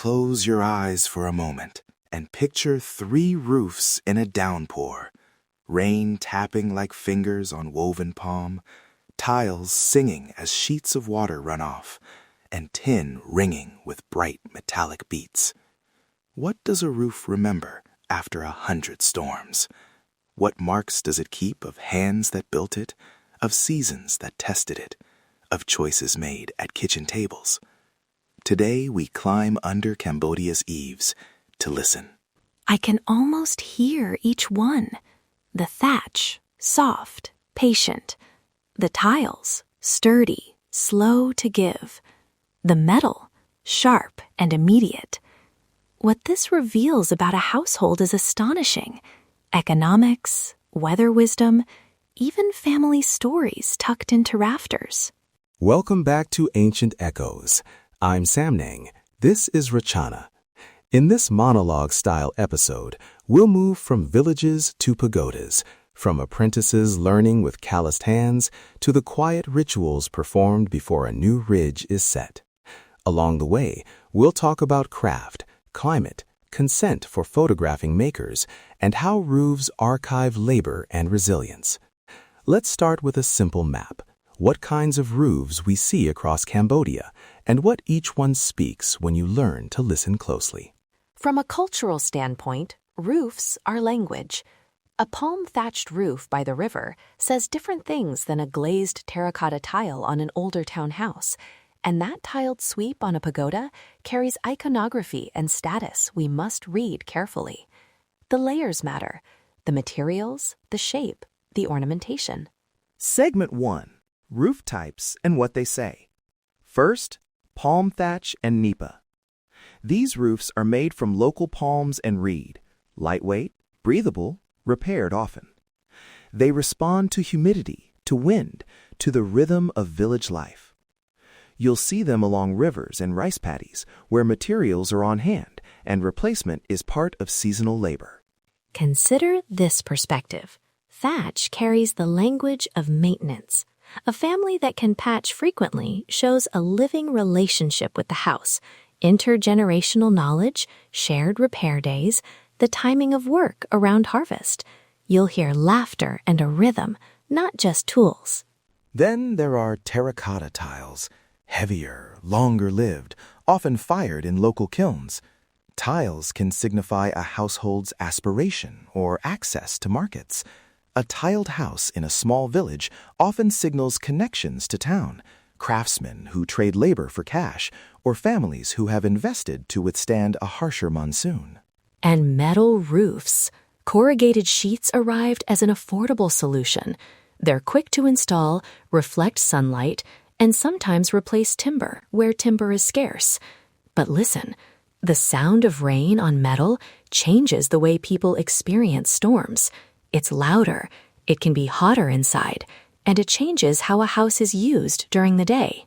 Close your eyes for a moment and picture 3 roofs in a downpour, rain tapping like fingers on woven palm, tiles singing as sheets of water run off, and tin ringing with bright metallic beats. What does a roof remember after 100 storms? What marks does it keep of hands that built it, of seasons that tested it, of choices made at kitchen tables? Today we climb under Cambodia's eaves to listen. I can almost hear each one. The thatch, soft, patient. The tiles, sturdy, slow to give. The metal, sharp and immediate. What this reveals about a household is astonishing. Economics, weather wisdom, even family stories tucked into rafters. Welcome back to Ancient Echoes. I'm Samnang. This is Rachana. In this monologue-style episode, we'll move from villages to pagodas, from apprentices learning with calloused hands to the quiet rituals performed before a new ridge is set. Along the way, we'll talk about craft, climate, consent for photographing makers, and how roofs archive labor and resilience. Let's start with a simple map. What kinds of roofs we see across Cambodia, and what each one speaks when you learn to listen closely. From a cultural standpoint, roofs are language. A palm-thatched roof by the river says different things than a glazed terracotta tile on an older townhouse, and that tiled sweep on a pagoda carries iconography and status we must read carefully. The layers matter, the materials, the shape, the ornamentation. Segment 1. Roof types and what they say. First, palm thatch and nipa. These roofs are made from local palms and reed, lightweight, breathable, repaired often. They respond to humidity, to wind, to the rhythm of village life. You'll see them along rivers and rice paddies where materials are on hand and replacement is part of seasonal labor. Consider this perspective. Thatch carries the language of maintenance. A family that can patch frequently shows a living relationship with the house, intergenerational knowledge, shared repair days, the timing of work around harvest. You'll hear laughter and a rhythm, not just tools. Then there are terracotta tiles, heavier, longer-lived, often fired in local kilns. Tiles can signify a household's aspiration or access to markets. A tiled house in a small village often signals connections to town, craftsmen who trade labor for cash, or families who have invested to withstand a harsher monsoon. And metal roofs. Corrugated sheets arrived as an affordable solution. They're quick to install, reflect sunlight, and sometimes replace timber where timber is scarce. But listen, the sound of rain on metal changes the way people experience storms. It's louder, it can be hotter inside, and it changes how a house is used during the day.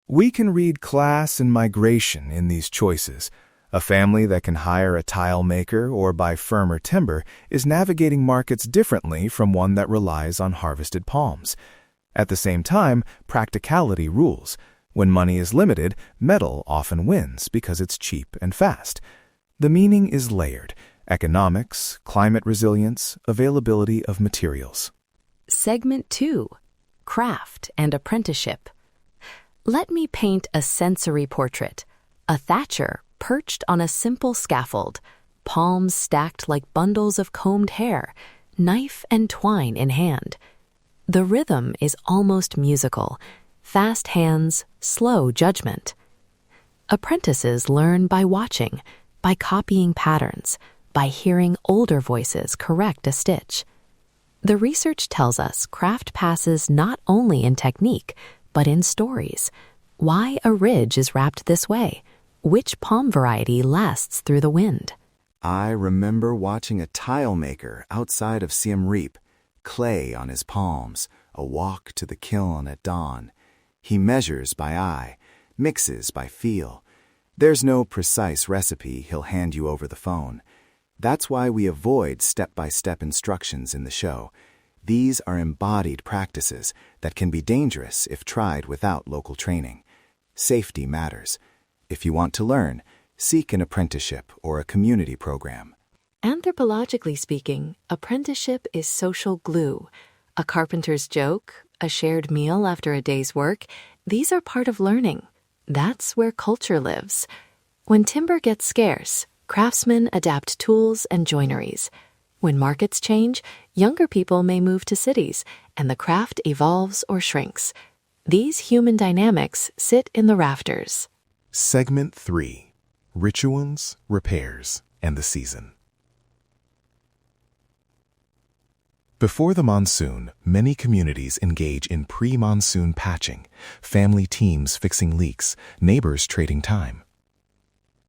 We can read class and migration in these choices. A family that can hire a tile maker or buy firmer timber is navigating markets differently from one that relies on harvested palms. At the same time, practicality rules. When money is limited, metal often wins because it's cheap and fast. The meaning is layered: economics, climate resilience, availability of materials. Segment 2. Craft and apprenticeship. Let me paint a sensory portrait. A thatcher perched on a simple scaffold, palms stacked like bundles of combed hair, knife and twine in hand. The rhythm is almost musical. Fast hands, slow judgment. Apprentices learn by watching, by copying patterns, by hearing older voices correct a stitch. The research tells us craft passes not only in technique, but in stories. Why a ridge is wrapped this way, which palm variety lasts through the wind. I remember watching a tile maker outside of Siem Reap, clay on his palms, a walk to the kiln at dawn. He measures by eye, mixes by feel. There's no precise recipe he'll hand you over the phone. That's why we avoid step-by-step instructions in the show. These are embodied practices that can be dangerous if tried without local training. Safety matters. If you want to learn, Seek an apprenticeship or a community program. Anthropologically speaking, apprenticeship is social glue. A carpenter's joke, a shared meal after a day's work, these are part of learning. That's where culture lives. When timber gets scarce, craftsmen adapt tools and joineries. When markets change, younger people may move to cities, and the craft evolves or shrinks. These human dynamics sit in the rafters. Segment 3. Rituals, Repairs, and the Season. Before the monsoon, many communities engage in pre-monsoon patching, family teams fixing leaks, neighbors trading time.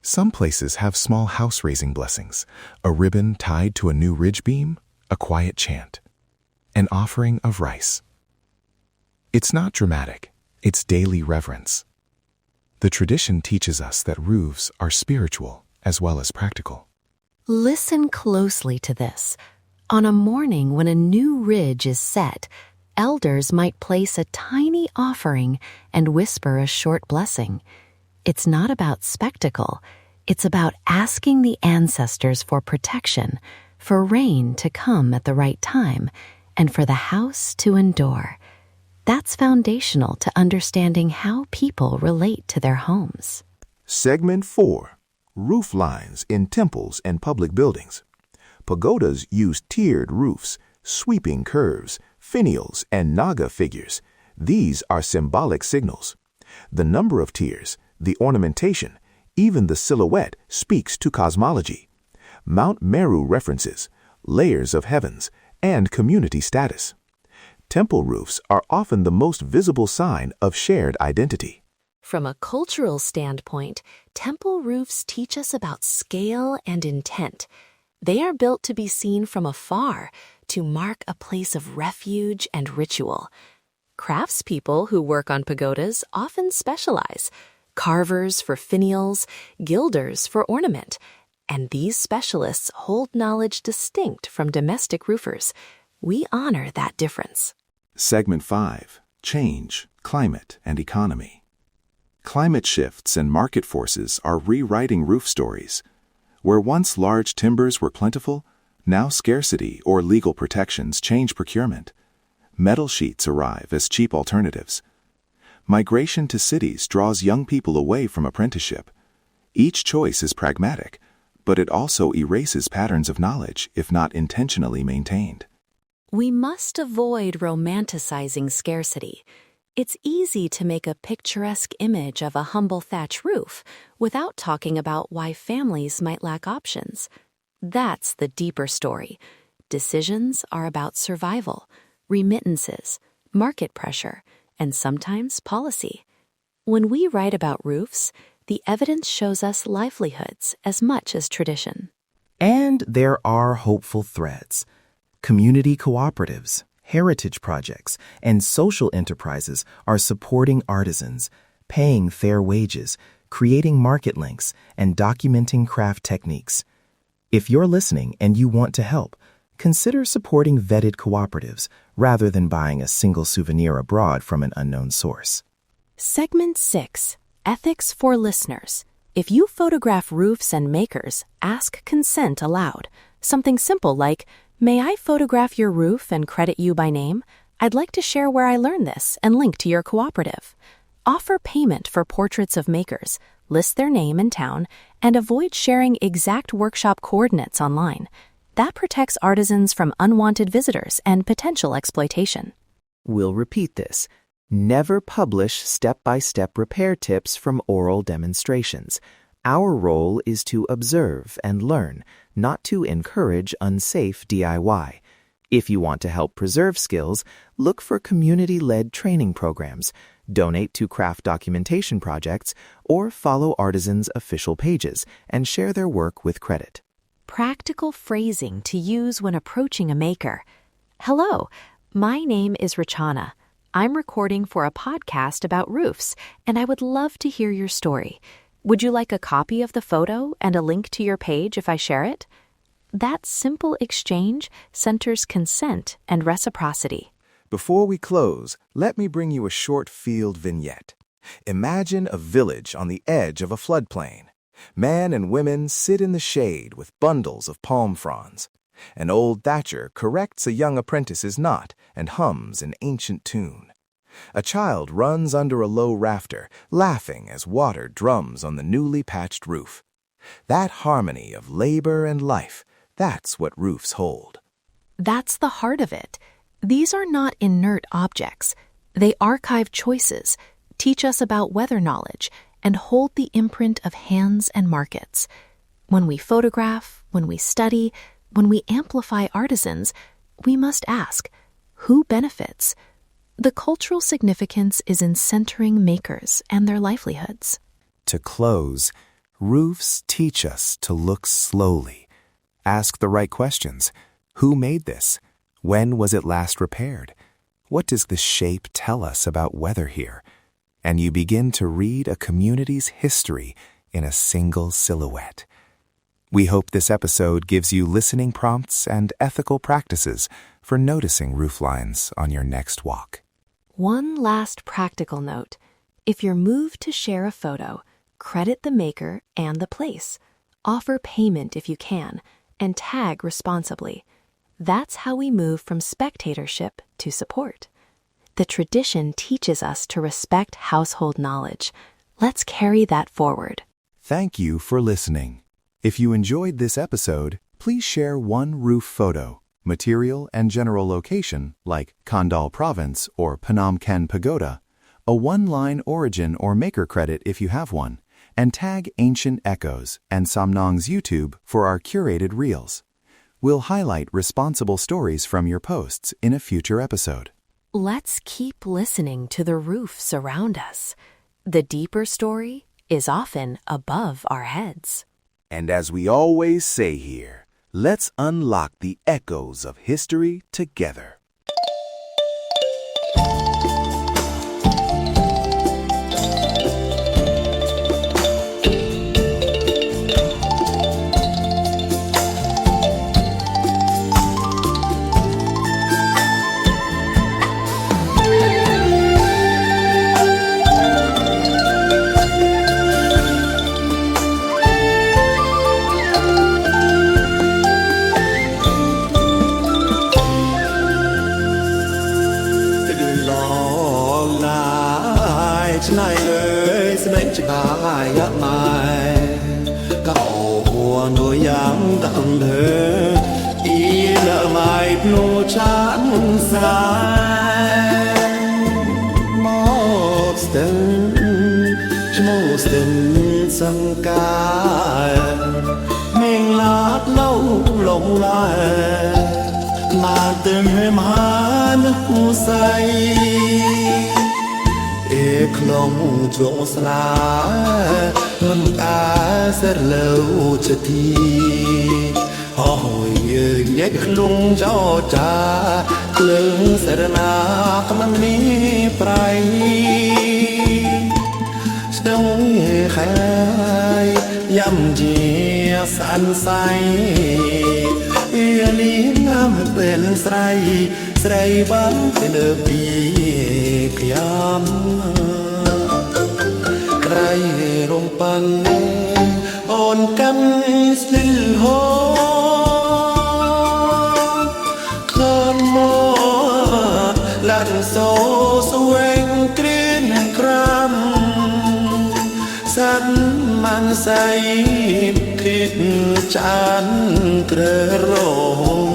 Some places have small house-raising blessings, a ribbon tied to a new ridge beam, a quiet chant, an offering of rice. It's not dramatic, it's daily reverence. The tradition teaches us that roofs are spiritual as well as practical. Listen closely to this. On a morning when a new ridge is set, elders might place a tiny offering and whisper a short blessing. It's not about spectacle. It's about asking the ancestors for protection, for rain to come at the right time, and for the house to endure. That's foundational to understanding how people relate to their homes. Segment 4. Rooflines in temples and public buildings. Pagodas use tiered roofs, sweeping curves, finials, and naga figures. These are symbolic signals. The number of tiers, the ornamentation, even the silhouette speaks to cosmology. Mount Meru references, layers of heavens, and community status. Temple roofs are often the most visible sign of shared identity. From a cultural standpoint, temple roofs teach us about scale and intent. They are built to be seen from afar, to mark a place of refuge and ritual. Craftspeople who work on pagodas often specialize. Carvers for finials, gilders for ornament. And these specialists hold knowledge distinct from domestic roofers. We honor that difference. Segment 5. Change, Climate, and Economy. Climate shifts and market forces are rewriting roof stories. Where once large timbers were plentiful, now scarcity or legal protections change procurement. Metal sheets arrive as cheap alternatives. Migration to cities draws young people away from apprenticeship. Each choice is pragmatic, but it also erases patterns of knowledge if not intentionally maintained. We must avoid romanticizing scarcity. It's easy to make a picturesque image of a humble thatch roof without talking about why families might lack options. That's the deeper story. Decisions are about survival, remittances, market pressure, and sometimes policy. When we write about roofs, the evidence shows us livelihoods as much as tradition. And there are hopeful threads. Community cooperatives, heritage projects, and social enterprises are supporting artisans, paying fair wages, creating market links, and documenting craft techniques. If you're listening and you want to help, consider supporting vetted cooperatives rather than buying a single souvenir abroad from an unknown source. Segment 6. Ethics for listeners. If you photograph roofs and makers, ask consent aloud. Something simple like, "May I photograph your roof and credit you by name? I'd like to share where I learned this and link to your cooperative." Offer payment for portraits of makers, list their name and town, and avoid sharing exact workshop coordinates online. That protects artisans from unwanted visitors and potential exploitation. We'll repeat this. Never publish step-by-step repair tips from oral demonstrations. Our role is to observe and learn, not to encourage unsafe DIY. If you want to help preserve skills, look for community-led training programs, donate to craft documentation projects, or follow artisans' official pages and share their work with credit. Practical phrasing to use when approaching a maker. Hello, my name is Rachana. I'm recording for a podcast about roofs, and I would love to hear your story. Would you like a copy of the photo and a link to your page if I share it? That simple exchange centers consent and reciprocity. Before we close, let me bring you a short field vignette. Imagine a village on the edge of a floodplain. Man and women sit in the shade with bundles of palm fronds. An old thatcher corrects a young apprentice's knot and hums an ancient tune. A child runs under a low rafter, laughing as water drums on the newly patched roof. That harmony of labor and life, that's what roofs hold. That's the heart of it. These are not inert objects. They archive choices, teach us about weather knowledge, and hold the imprint of hands and markets. When we photograph, when we study, when we amplify artisans, we must ask, who benefits? The cultural significance is in centering makers and their livelihoods. To close, roofs teach us to look slowly. Ask the right questions. Who made this? When was it last repaired? What does the shape tell us about weather here? And you begin to read a community's history in a single silhouette. We hope this episode gives you listening prompts and ethical practices for noticing rooflines on your next walk. One last practical note. If you're moved to share a photo, credit the maker and the place. Offer payment if you can, and tag responsibly. That's how we move from spectatorship to support. The tradition teaches us to respect household knowledge. Let's carry that forward. Thank you for listening. If you enjoyed this episode, please share one roof photo, material and general location like Kandal Province or Phnom Penh Pagoda, a one-line origin or maker credit if you have one, and tag Ancient Echoes and Samnong's YouTube for our curated reels. We'll highlight responsible stories from your posts in a future episode. Let's keep listening to the roofs around us. The deeper story is often above our heads. And as we always say here, let's unlock the echoes of history together. Chant sân ca mình lát lâu lộng lại mà từng hơi má nước say ê không chỗ xa hơn ta sẽ lâu cho thi hỏi nhét lung cho cha lưng sẽ na tâm ní prai đông khai yam chia san say lý ngamเป็นไสไสบ้านเป็นปีขยามใครลงปันอ่อนกันสิลโฮคานมอลันโซสเวงกรีนครามสันมันใสคิดจานเกระโรง